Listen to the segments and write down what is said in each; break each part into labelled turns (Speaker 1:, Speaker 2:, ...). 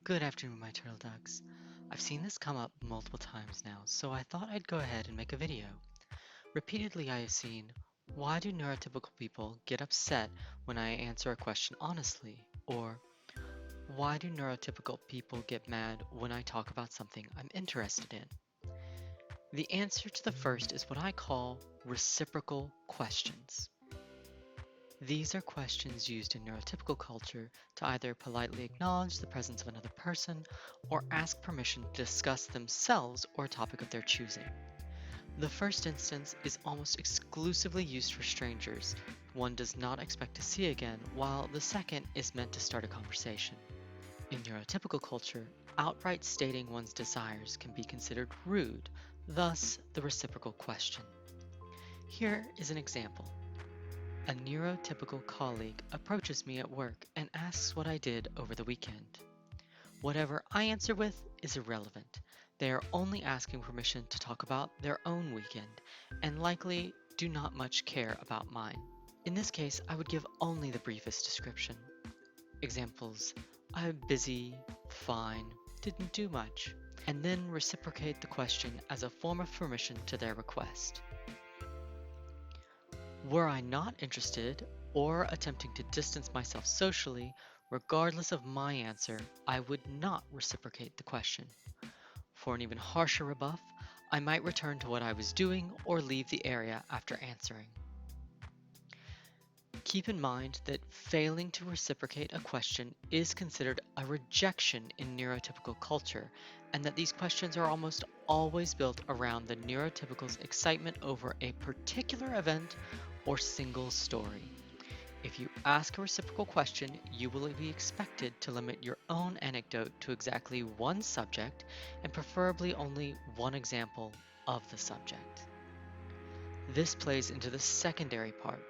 Speaker 1: Good afternoon, my turtle ducks. I've seen this come up multiple times now, so I thought I'd go ahead and make a video. Repeatedly I have seen, why do neurotypical people get upset when I answer a question honestly? Or, why do neurotypical people get mad when I talk about something I'm interested in? The answer to the first is what I call reciprocal questions. These are questions used in neurotypical culture to either politely acknowledge the presence of another person or ask permission to discuss themselves or a topic of their choosing. The first instance is almost exclusively used for strangers one does not expect to see again, while the second is meant to start a conversation. In neurotypical culture, outright stating one's desires can be considered rude, thus the reciprocal question. Here is an example. A neurotypical colleague approaches me at work and asks what I did over the weekend. Whatever I answer with is irrelevant. They are only asking permission to talk about their own weekend and likely do not much care about mine. In this case, I would give only the briefest description. Examples: I'm busy, fine, didn't do much, and then reciprocate the question as a form of permission to their request. Were I not interested or attempting to distance myself socially, regardless of my answer, I would not reciprocate the question. For an even harsher rebuff, I might return to what I was doing or leave the area after answering. Keep in mind that failing to reciprocate a question is considered a rejection in neurotypical culture, and that these questions are almost always built around the neurotypical's excitement over a particular event or single story. If you ask a reciprocal question, you will be expected to limit your own anecdote to exactly one subject and preferably only one example of the subject. This plays into the secondary part.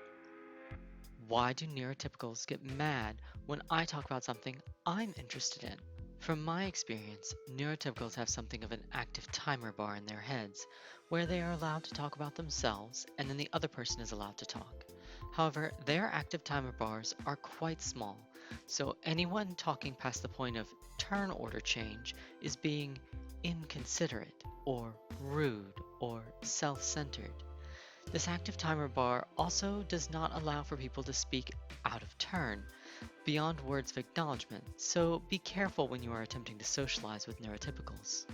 Speaker 1: Why do neurotypicals get mad when I talk about something I'm interested in? From my experience, neurotypicals have something of an active timer bar in their heads, where they are allowed to talk about themselves and then the other person is allowed to talk. However, their active timer bars are quite small, so anyone talking past the point of turn order change is being inconsiderate, or rude, or self-centered. This active timer bar also does not allow for people to speak out of turn, beyond words of acknowledgement, so be careful when you are attempting to socialize with neurotypicals.